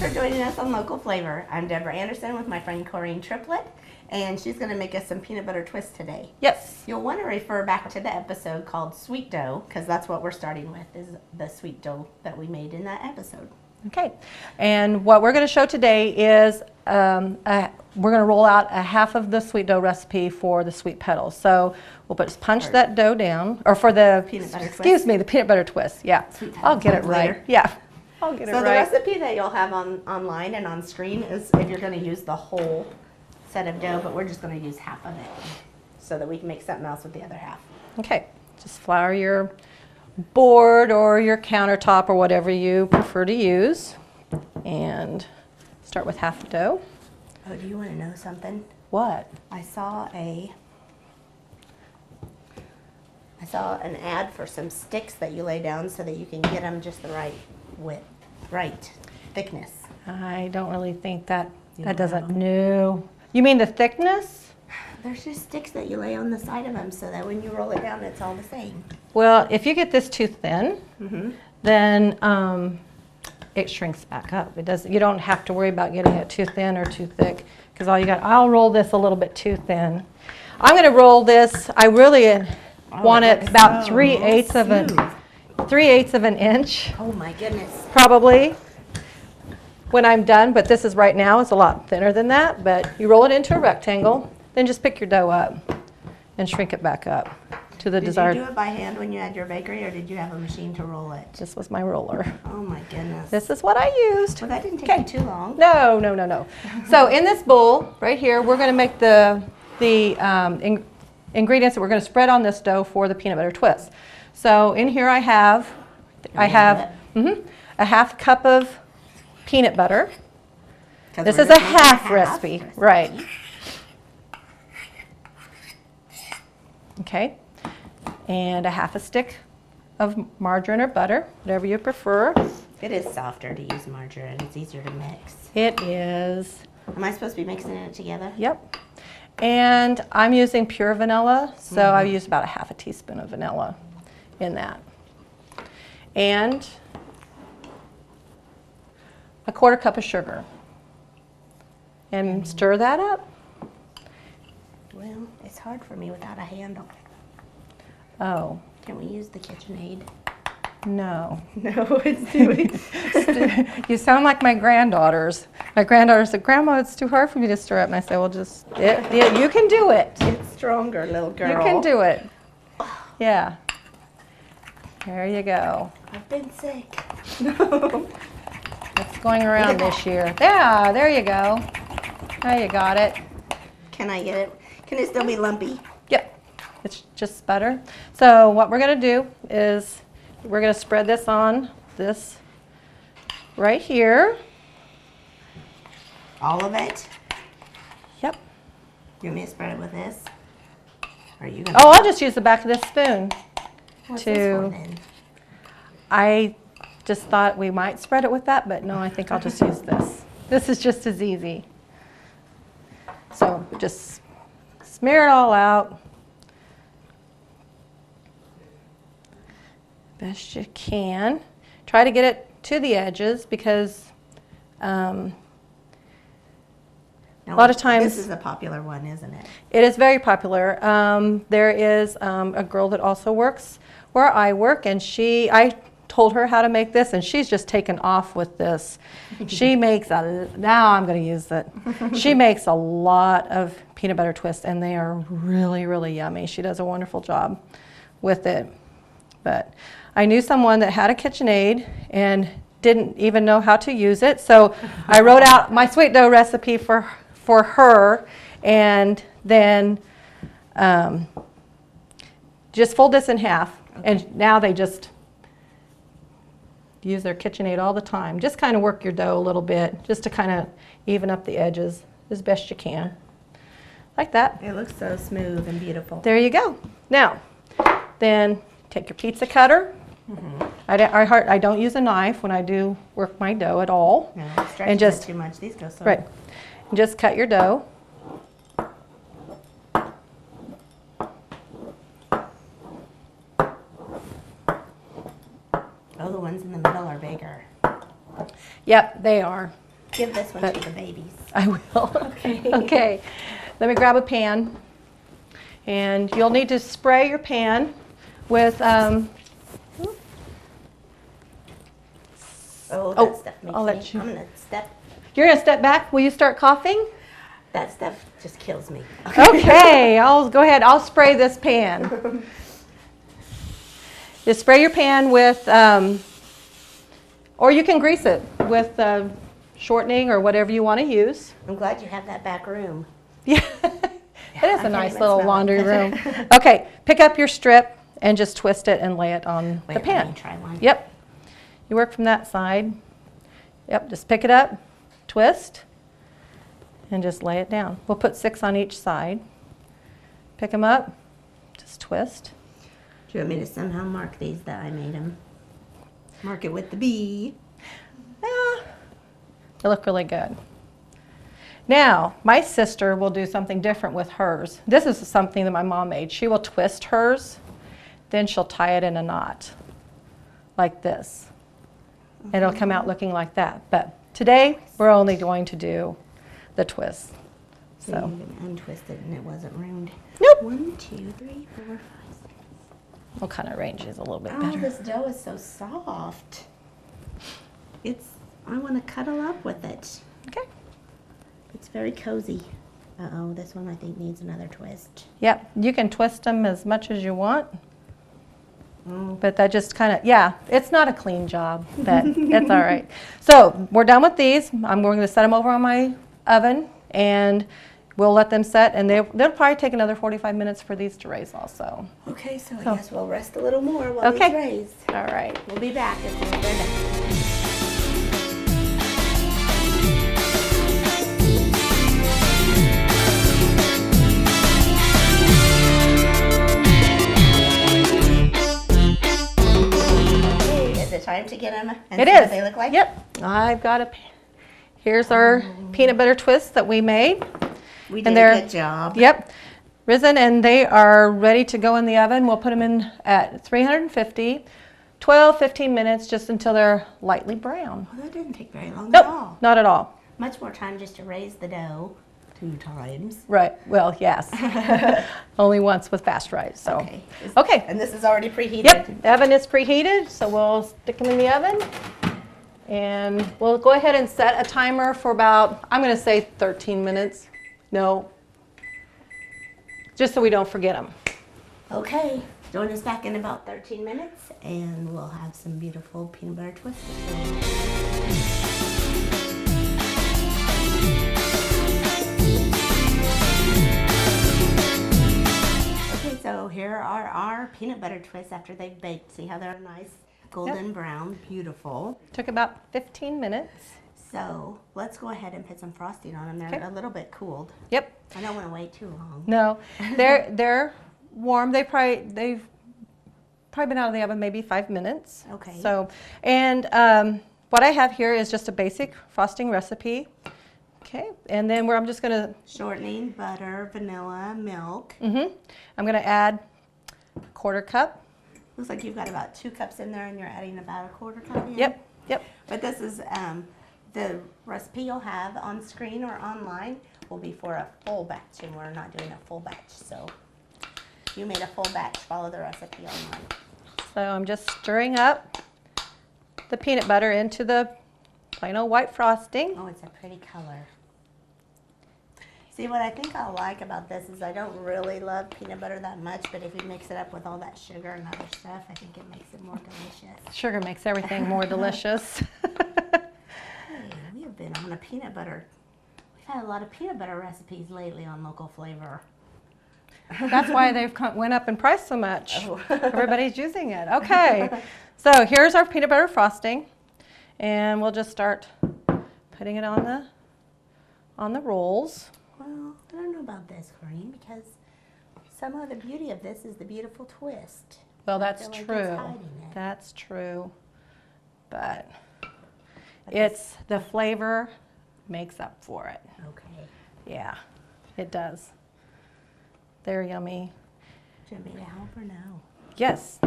Thanks for joining us on Local Flavor. I'm Deborah Anderson with my friend Corrine Triplett, and she's going to make us some peanut butter twist today. Yes. You'll want to refer back to the episode called Sweet Dough, because that's what we're starting with, is the sweet dough that we made in that episode. Okay. And what we're going to show today is we're going to roll out a half of the sweet dough recipe for the sweet petals. So we'll just punch that dough down, or for the peanut butter excuse twist. me, the peanut butter twist. Yeah. I'll get it right. Later. Yeah. I'll get it So right. the recipe that you'll have online and on screen is if you're going to use the whole set of dough, but we're just going to use half of it so that we can make something else with the other half. Okay. Just flour your board or your countertop or whatever you prefer to use. And start with half the dough. Oh, do you want to know something? What? I saw an ad for some sticks that you lay down so that you can get them just the right width, right thickness. I don't really think that You that don't have doesn't. No. You mean the thickness? There's just sticks that you lay on the side of them so that when you roll it down, it's all the same. Well, if you get this too thin, then it shrinks back up. It does. You don't have to worry about getting it too thin or too thick, because I'll roll this a little bit too thin. I'm going to roll this. I really want it about 3/8 of an inch. Oh my goodness. Probably when I'm done, but this is right now, it's a lot thinner than that. But you roll it into a rectangle, then just pick your dough up and shrink it back up to the desired. Did you do it by hand when you had your bakery, or did you have a machine to roll it? This was my roller. Oh my goodness. This is what I used. Well, that didn't take you too long. No. So in this bowl right here, we're going to make the ingredients that we're going to spread on this dough for the peanut butter twist. So in here I have a half cup of peanut butter. This is a half recipe, right? Okay, and a half a stick of margarine or butter, whatever you prefer. It is softer to use margarine. It's easier to mix. It is. Am I supposed to be mixing it together? Yep. And I'm using pure vanilla, so I use about a half a teaspoon of vanilla in that. And a 1/4 cup of sugar. And stir that up. Well, it's hard for me without a handle. Oh, Can we use the KitchenAid? no. No, it's doing. You sound like my granddaughters. My granddaughter said, "Grandma, it's too hard for me to stir up." And I said, "Well, just, you can do it. It's stronger, little girl. You can do it." Yeah. There you go. I've been sick. It's going around this year. Yeah, there you go. Now you got it. Can I get it? Can it still be lumpy? Yep. It's just butter. So what we're going to do is we're going to spread this on this right here. All of it? Yep. You want me to spread it with this? Or are you gonna? Oh, I'll just use the back of this spoon. What's this for then? I just thought we might spread it with that, but no, I think I'll just use this. This is just as easy. So just smear it all out best you can. Try to get it to the edges, because Now, a lot of times this is a popular one, isn't it? it is very popular. There is a girl that also works where I work, and I told her how to make this, and she's just taken off with this. She makes now I'm going to use it. She makes a lot of peanut butter twists, and they are really, really yummy. She does a wonderful job with it. But I knew someone that had a KitchenAid and didn't even know how to use it, so I wrote out my sweet dough recipe for her, and then just fold this in half. Okay. And now they just use their KitchenAid all the time. Just kind of work your dough a little bit, just to kind of even up the edges as best you can. Like that. It looks so smooth and beautiful. There you go. Now, then take your pizza cutter. I don't use a knife when I do work my dough at all. No, it stretches and just it too much. These go so. Right. And just cut your dough. Oh, the ones in the middle are bigger. Yep, they are. Give this one to the babies. I will. Okay. Okay. Let me grab a pan. And you'll need to spray your pan with, Oh, that stuff makes I'll let me. you- I'm gonna step. you're going to step back. Will you start coughing? That stuff just kills me. Okay, I'll go ahead. I'll spray this pan. Just spray your pan with, or you can grease it with shortening or whatever you want to use. I'm glad you have that back room. Yeah, it is I a can't nice even little smell laundry it. room. Okay, pick up your strip and just twist it and lay it on Wait, the pan. let me try one. Yep. You work from that side. Yep, just pick it up, twist, and just lay it down. We'll put 6 on each side. Pick them up, just twist. Do you want me to somehow mark these that I made them? Mark it with the B. Yeah, they look really good. Now, my sister will do something different with hers. This is something that my mom made. She will twist hers, then she'll tie it in a knot, like this. And it'll come out looking like that. But today, we're only going to do the twist. So So, you even untwisted and it wasn't ruined. nope. 1, 2, 3, 4, 5, 6. We'll kind of arrange these a little bit Oh, better. this dough is so soft. I want to cuddle up with it. Okay. It's very cozy. Uh-oh, this one I think needs another twist. Yep, you can twist them as much as you want. Oh. But that just kind of, yeah, it's not a clean job, but it's all right. So we're done with these. I'm going to set them over on my oven, and we'll let them set, and they'll probably take another 45 minutes for these to raise also. Okay, so I So- guess we'll rest a little more while Okay. these raise. All right. We'll be back as soon as they're done. Okay, is it time to get them and It see what is. they look like? Yep. I've got here's our peanut butter twist that we made. We And did they're- a good job. Yep. Risen, and they are ready to go in the oven. We'll put them in at 350, 12, 15 minutes, just until they're lightly brown. Well, that didn't take very long Nope, at all. not at all. Much more time just to raise the dough 2 times. Right. Well, yes. Only once with fast rise. So. Okay. Okay. And this is already preheated. Yep. The oven is preheated, so we'll stick them in the oven, and we'll go ahead and set a timer for about, I'm going to say 13 minutes. No. Just so we don't forget them. Okay. Join us back in about 13 minutes and we'll have some beautiful peanut butter twists. Okay, so here are our peanut butter twists after they've baked. See how they're nice golden brown, beautiful. Took about 15 minutes. So let's go ahead and put some frosting on them. They're Okay. a little bit cooled. Yep. I don't want to wait too long. No, they're warm. They've probably been out of the oven maybe 5 minutes. Okay. So, and what I have here is just a basic frosting recipe. Okay, and then I'm just gonna. Shortening, butter, vanilla, milk. I'm gonna add a 1/4 cup. Looks like you've got about 2 cups in there and you're adding about a 1/4 cup in. Yep. Yep. But this is the recipe you'll have on screen or online will be for a full batch, and we're not doing a full batch. So if you made a full batch, follow the recipe online. So I'm just stirring up the peanut butter into the plain old white frosting. Oh, it's a pretty color. See, what I think I like about this is I don't really love peanut butter that much, but if you mix it up with all that sugar and other stuff, I think it makes it more delicious. Sugar makes everything more delicious. Hey, we have been on a peanut butter. We've had a lot of peanut butter recipes lately on Local Flavor. That's why they've went up in price so much. Oh. Everybody's using it. Okay, so here's our peanut butter frosting, and we'll just start putting it on the rolls. Well, I don't know about this, Corinne, because some of the beauty of this is the beautiful twist. Well, I that's feel like it's true. hiding it. That's true, but But it's the flavor makes up for it. Okay. Yeah, it does. They're yummy. Do you want me to help or no? Yes,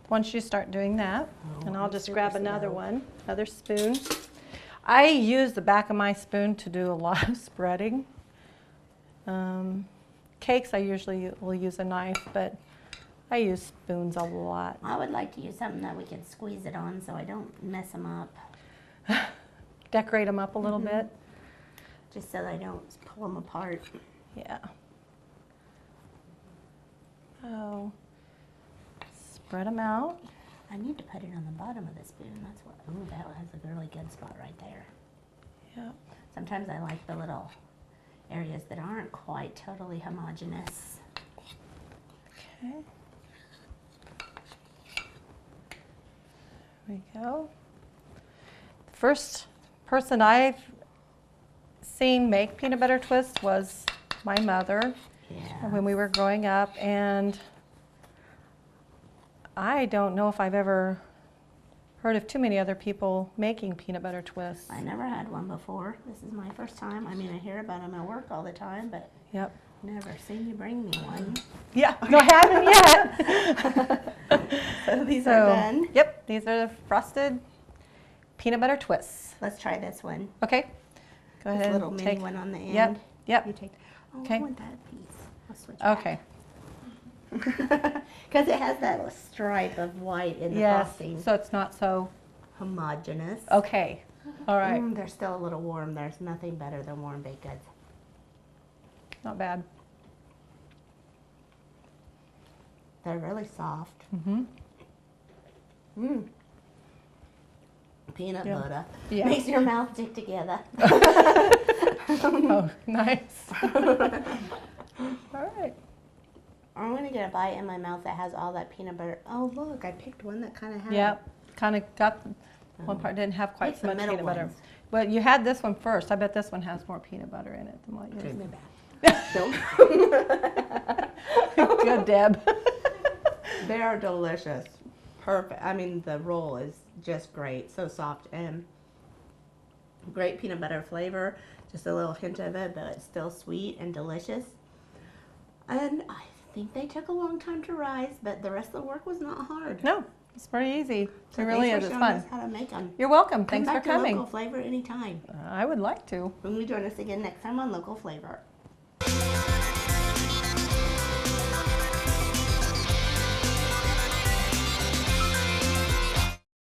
once you start doing that, Oh, and I'll I'm just super grab another slow. one, another spoon. I use the back of my spoon to do a lot of spreading. Cakes, I usually will use a knife, but I use spoons a lot. I would like to use something that we can squeeze it on so I don't mess them up. Decorate them up a little bit. Just so I don't pull them apart. Yeah. Oh, spread them out. I need to put it on the bottom of the spoon. That's what, ooh, that has a really good spot right there. Yeah. Sometimes I like the little areas that aren't quite totally homogeneous. Okay. There we go. The first person I've seen make peanut butter twist was my mother Yeah. when we were growing up, and I don't know if I've ever heard of too many other people making peanut butter twists. I never had one before. This is my first time. I mean, I hear about them at work all the time, but Yep. never seen you bring me one. Yeah, no, I haven't yet. So these are done. Yep, these are the frosted peanut butter twists. Let's try this one. Okay, go This ahead little and mini take. one on the end. Yep, yep. You take. Oh, Okay. I want that piece. I'll switch back. Okay. Because it has that little stripe of white in the Yes, frosting. so it's not so. Homogeneous. Okay. All right. They're still a little warm. There's nothing better than warm baked goods. Not bad. They're really soft. Peanut Yeah. butter. Yeah. Makes your mouth stick together. Oh, nice. All right. I'm going to get a bite in my mouth that has all that peanut butter. Oh, look, I picked one that kind of had. Yep. Kind of got one part didn't have quite Pick so the much middle peanut butter. ones. But you had this one first. I bet this one has more peanut butter in it than what yours. Take me back. Good, Deb. They are delicious. Perfect. I mean, the roll is just great. So soft and great peanut butter flavor. Just a little hint of it, but it's still sweet and delicious. And I think they took a long time to rise, but the rest of the work was not hard. No, it's pretty easy. So It really is. thanks for It's showing fun. us how to make them. You're welcome. Come Thanks for back to coming. Local Flavor anytime. I would like to. When you join us again next time on Local Flavor.